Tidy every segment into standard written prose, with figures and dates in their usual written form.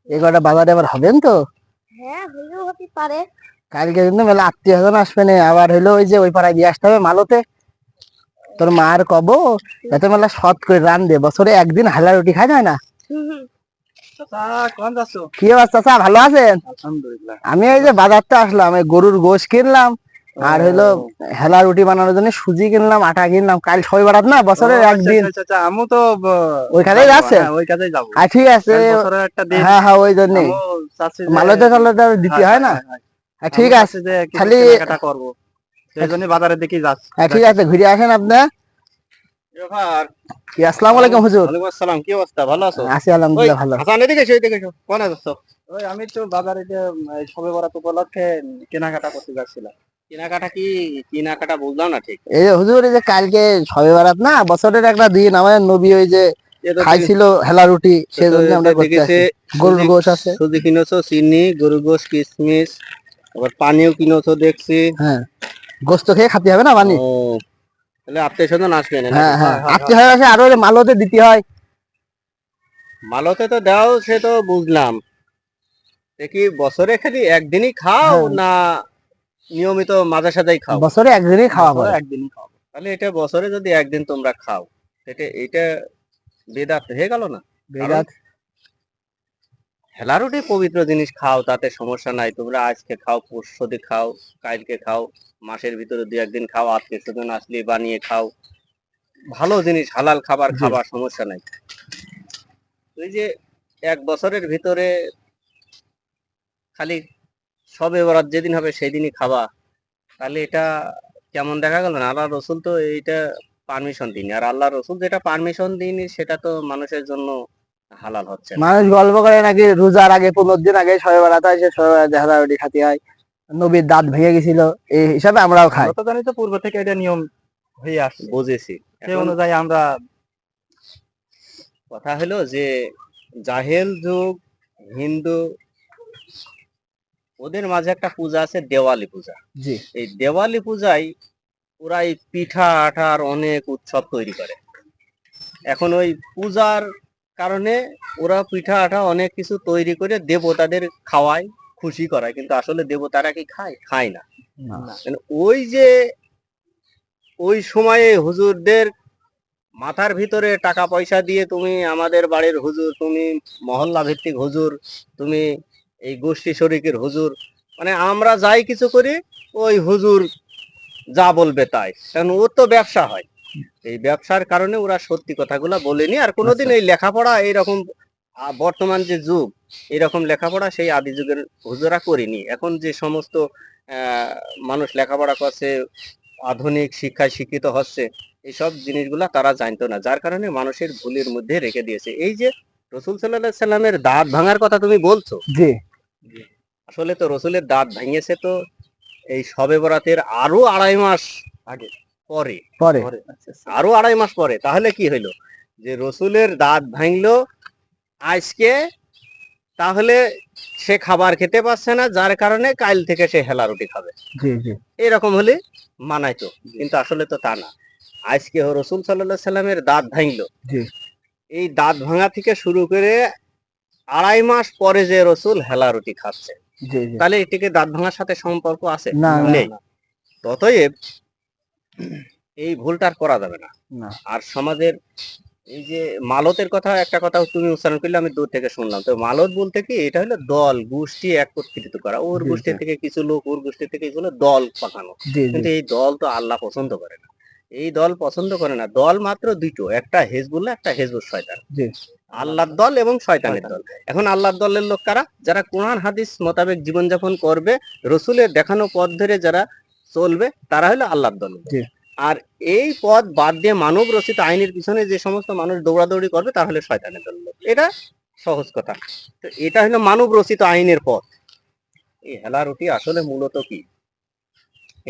এই কটা বাজারে আবার হবেন তো? হ্যাঁ, হইলেও হতে পারে। কালকে কিন্তু মেলা আত্মীয় স্বজন আসবে না, আবার হইলো ওই যে ওই পাড়ায় দিয়ে আসতে হবে মালতে। তোর মার কব যাতে মেলা সৎ করে রান দে, বছরে একদিন হালা রুটি খাই যায় না। কি অবস্থা চাচা, ভালো আছেন? আমি এই যে বাজারতে আসলাম, এই গরুর গোশ কিনলাম, আর হইলো হেলা রুটি বানানোর জন্য সুজি কিনলাম, আটা কিনলাম। কাল সবাই বারাত না, বছরের একদিন। আমি তো ওইখানেই যাচ্ছে? ওই কাজেই যাবো। ঠিক আছে। বছরের একটা দিন। হ্যাঁ হ্যাঁ, ওই জন্য মালতে টালতে দিতে হয় না। ঠিক আছে, খালি কেনাকাটা করবো, সেই জন্য বাজারের দিকে যাচ্ছি। ঠিক আছে, ঘুরে আসেন আপনি। কি, আসসালামু আলাইকুম হুজুর। ওয়ালাইকুম আসসালাম, কি অবস্থা, ভালো আছো? আছি আলহামদুলিল্লাহ ভালো। হাসান, এদিকে এসো, এদিকে এসো। কোন যাচ্ছ? ওই আমি তো বাজারে যে সবে বরাত উপলক্ষে কেনাকাটা করতে যাচ্ছিলাম। কেনাকাটা কি কেনাকাটা বুঝলাম না ঠিক। এই যে হুজুর, এই যে কালকে সবে বারাত না, বছরের একটা দিন, আমাদের নবী ওই যে খাইছিল হেলা রুটি, সেজন্য আমরা করতে আসি। গরুর গোশ আছে, সুজি কিনেছো, চিনি, গরুর গোশ, কিশমিশ, আবার পানিও কিনেছো দেখছি। হ্যাঁ, গোস্ত খেয়ে খাতে হবে না পানি। ও, তাহলে আত্মীয় স্বজন আসবে না? হ্যাঁ হ্যাঁ, আত্মীয় স্বজন আসে, আরো মালতে দিতে হয়। মালতে তো দাও, সে তো বুঝলাম। কি বছরে খালি একদিনই খাও না নিয়মিত মাঝে সাঝেই খাও? বছরে একদিনই খাওয়া পড়ে। একদিনই খাও। তাহলে এটা বছরে যদি একদিন তোমরা খাও, এটা বেদাত হয়ে গেল না? বেদাত। হেলা রুটি পবিত্র জিনিস, খাও, তাতে সমস্যা নাই। তোমরা আজকে খাও, পরশুদি খাও, কালকে খাও, মাসের ভিতরে 2-1 দিন খাও, আত্মীয় স্বজন আসলে বানিয়ে খাও, ভালো জিনিস, হালাল খাবার খাবার, সমস্যা নাই। ওই যে এক বছরের ভিতরে খালি সবে বরাত যেদিন হবে সেই দিনই খাবা, তাহলে এটা কেমন দেখা গেল না? আল্লাহ রসুল তো এইটা পারমিশন দিন, আর আল্লাহ রসুল যেটা পারমিশন দিন সেটা তো মানুষের জন্য হালাল হচ্ছে না। মানুষ গল্প করে নাকি রোজার আগে 15 দিন আগে সবে বারাত হয়, সে সবে বারাতে হেলা রুটি খাতে হয়, নবীর দাঁত ভেঙে গেছিল, এই হিসাবে আমরাও খাই। আমরা তো জানি তো পূর্ব থেকে এটা নিয়ম হয়ে আসছে, বুঝেছি। সেই অনুযায়ী আমরা, কথা হলো যে জাহেল যুগ হিন্দু, ওদের মাঝে একটা পূজা আছে দেওয়ালি পূজা। জি। এই দেওয়ালি পূজায় ওরা এই পিঠা আঠার অনেক উৎসব তৈরি করে। এখন ওই পূজার কারণে ওরা পিঠা আঠা অনেক কিছু তৈরি করে দেবতাদের খাওয়ায়, খুশি করায়, কিন্তু আসলে দেবতারা কি খায়? খায় না। ওই যে ওই সময়ে হুজুরদের মাথার ভিতরে টাকা পয়সা দিয়ে, তুমি আমাদের বাড়ির হুজুর, তুমি মহল্লা ভিত্তিক হুজুর, তুমি এই গোষ্ঠী শরিকের হুজুর, মানে আমরা যাই কিছু করি ওই হুজুর যা বলবে তাই, কারণ ওর তো ব্যবসা হয়। এই ব্যবসার কারণে ওরা সত্যি কথাগুলা বলেনি। আর কোনোদিন এই লেখাপড়া এইরকম বর্তমান যে যুগ, এরকম লেখাপড়া সেই আদি যুগের হুজুরা করেনি। এখন যে সমস্ত মানুষ লেখাপড়া করছে, আধুনিক শিক্ষায় শিক্ষিত হচ্ছে, এইসব জিনিসগুলা তারা জানতো না, যার কারণে মানুষের ভুলের মধ্যে রেখে দিয়েছে। এই যে রসুল সাল্লাল্লাহু সাল্লামের দাঁত ভাঙার কথা তুমি বলছো, জি, আসলে তো রসুলের দাঁত ভাঙিয়েছে তো এই শবে বরাতের আরো 2.5 মাস আগে, পরে পরে আরো 2.5 মাস পরে। তাহলে কি হইলো যে রসুলের দাঁত ভাঙলো আজকে, তাহলে সে খাবার খেতে পারছে না, যার কারণে কাল থেকে সে হেলা রুটি খাবে। জি জি, এরকম হলে মানাইতো, কিন্তু আসলে তো তা না। আজকে রসুল সাল্লাল্লাহু সাল্লামের দাঁত ভাঙলো, জি, এই দাঁত ভাঙা থেকে শুরু করে 2.5 মাস পরে যে রসুল হেলা রুটি খাচ্ছে, জি জি, তাহলে এটিকে দাঁত ভাঙার সাথে সম্পর্ক আছে? না নেই। ততএব এই ভুলটা আর করা যাবে না। না। আর সমাজের এই যে মালতের কথা, একটা কথা তুমি উচ্চারণ করলে আমি দূর থেকে শুনলাম, তো মালত বলতে কি, এটা হলো দল গোষ্ঠী একত্রিত করা, ওর গোষ্ঠী থেকে কিছু লোক, ওর গোষ্ঠী থেকে কিছু লোক, দল পাকানো। কিন্তু এই দল তো আল্লাহ পছন্দ করে না, এই দল পছন্দ করে না। দল মাত্র দুটো, একটা হিজবুল্লাহ, একটা হিজবুল শয়তান। আল্লাহর দল এবং শয়তানের দল। এখন আল্লাহর দলের লোক কারা? যারা কোরআন হাদিস মোতাবেক জীবনযাপন করবে, রসুলের দেখানো পথ ধরে যারা চলবে, তারা হলো আল্লাহর দল। আর এই পথ বাদ দিয়ে মানব রচিত আইনের পিছনে যে সমস্ত মানুষ দৌড়াদৌড়ি করবে, তাহলে শয়তানের দল। এটা সহজ কথা। তো এটা হলো মানব রচিত আইনের পথ। এই হেলা রুটি আসলে মূলত কি?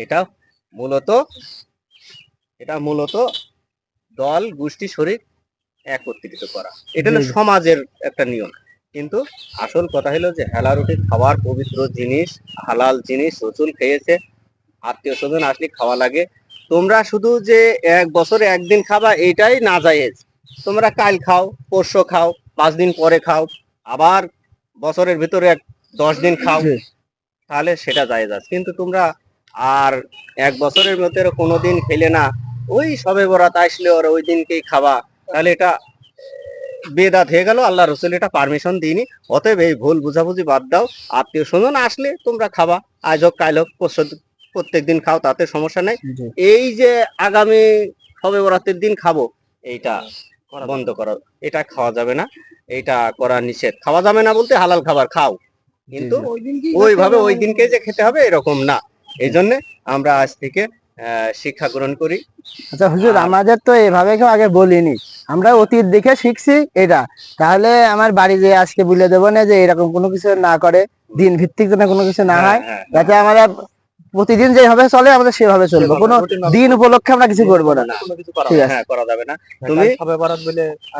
এটা মূলত দল গোষ্ঠী শরীক একত্রিত করা, এটা হলো সমাজের একটা নিয়ম। কিন্তু আসল কথা হলো যে হেলা রুটি খাওয়ার পবিত্র জিনিস, হালাল জিনিস, রসুল খেয়েছে, আত্মীয় স্বজন আসলে খাওয়া লাগে। তোমরা শুধু যে এক বছরে একদিন খাবা এটাই না জায়েজ। তোমরা কাল খাও, পরশু খাও, 5 দিন পরে খাও, আবার বছরের ভিতরে 10 দিন খাও, জি। তাহলে সেটা জায়েজ আছে। কিন্তু তোমরা আর 1 বছরের ভিতরে কোনোদিন খেলে না, ওই সবে বরাত আসলে ওর ওই দিনকেই খাবা, তাহলে এটা বেদাত হয়ে গেল। আল্লাহ রসুল এটা পারমিশন দিইনি। অতএব এই ভুল বুঝাবুঝি বাদ দাও। আত্মীয় স্বজন আসলে তোমরা খাবা, আজ হোক কাল হোক প্রত্যেক দিন খাও, তাতে সমস্যা নাই। জি। এই যে আগামী সবে বরাতের দিন খাবো, এইটা বন্ধ করো, এটা খাওয়া যাবে না, এটা করা নিষেধ। খাওয়া যাবে না বলতে হালাল খাবার খাও, কিন্তু ওইভাবে ওই দিনকে যে খেতে হবে এরকম না। এই জন্য আমরা আজ থেকে শিক্ষা গ্রহণ করি। আচ্ছা হুজুর, আর- আমাদের তো এভাবে কেউ আগে বলিনি, আমরা অতীত দেখে শিখছি এটা। তাহলে আমার বাড়ি যে আজকে বলে দেবো না যে এরকম কোনো কিছু না করে, দিন ভিত্তিক যেন কোনো কিছু না হয়, হ্যাঁ, যাতে আমরা প্রতিদিন যেভাবে চলে আমাদের সেভাবে চলবো, কোনো দিন উপলক্ষে আমরা কিছু করবো না। ঠিক আছে। হ্যাঁ, করা যাবে না। তুমি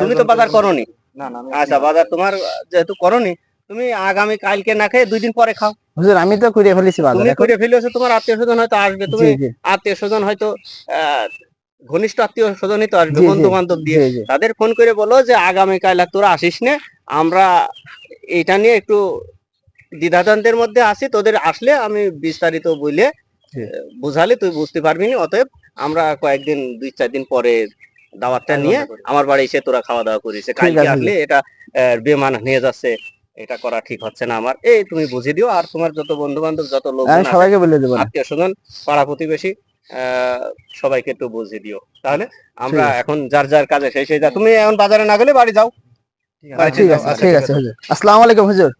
তুমি তো বাজার করনি। আচ্ছা, বাজার তোমার যেহেতু করনি, তুমি আগামী কালকে না খেয়ে 2 দিন পরে খাও। হুজুর আমি তো করে ফেলেছি বাজার তুমি এখন। করে ফেলেছো, তোমার আত্মীয় স্বজন হয়তো আসবে, তুমি জি জি আত্মীয় স্বজন হয়তো ঘনিষ্ঠ আত্মীয় স্বজনই তো আসবে, জি জি বন্ধু বান্ধব দিয়ে। জি জি তাদের ফোন করে বলো যে আগামীকাল আর তোরা আসিস নে, আমরা এটা নিয়ে একটু দ্বিধাদ্বন্দ্বের মধ্যে আছি, তোদের আসলে আমি বিস্তারিত বলে জি। বুঝালে তুই বুঝতে পারবি না। অতএব আমরা কয়েকদিন 2-4 দিন পরে দাওয়াতটা নিয়ে আমার বাড়ি এসে তোরা খাওয়া দাওয়া করিস। ঠিক কালকে আছে আসলে এটা বেমান নিয়ে যাচ্ছে, এটা করা ঠিক হচ্ছে না আমার। এই তুমি বুঝিয়ে দিও, আর তোমার যত বন্ধু বান্ধব, যত লোকজন আমি আছে, সবাইকে বলে দেবো না। আত্মীয় স্বজন, পাড়া প্রতিবেশী, সবাইকে একটু বুঝিয়ে দিও। তাহলে আমরা ঠিক আছে। এখন যার যার কাজে শেষ হয়ে যা। তুমি এখন বাজারে না গেলে বাড়ি যাও। বাড়িতে ঠিক যাও। আছে আচ্ছা, ঠিক আছে হুজুর, আসসালামু আলাইকুম হুজুর।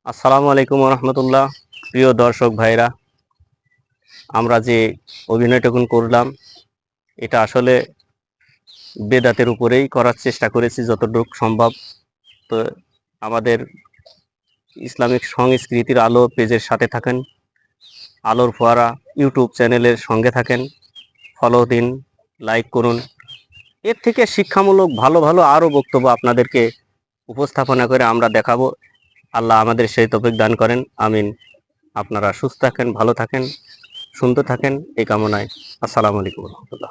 আসসালামু আলাইকুম ওয়া রাহমাতুল্লাহ। প্রিয় দর্শক ভাইরা, আমরা যে অভিনয়টুকু করলাম, এটা আসলে বেদাতের উপরেই করার চেষ্টা করেছি যতটুকু সম্ভব। তো আমাদের ইসলামিক সংস্কৃতির আলো পেজের সাথে থাকেন, আলোর ফোয়ারা ইউটিউব চ্যানেলের সঙ্গে থাকেন, ফলো দিন, লাইক করুন। এর থেকে শিক্ষামূলক ভালো ভালো আরো বক্তব্য আপনাদেরকে উপস্থাপনা করে আমরা দেখাবো। আল্লাহ আমাদের সেই তৌফিক দান করেন, আমিন। আপনারা সুস্থ থাকেন, ভালো থাকেন, সুন্দর থাকেন, এই কামনায়। আসসালামু আলাইকুম ওয়া রাহমাতুল্লাহ।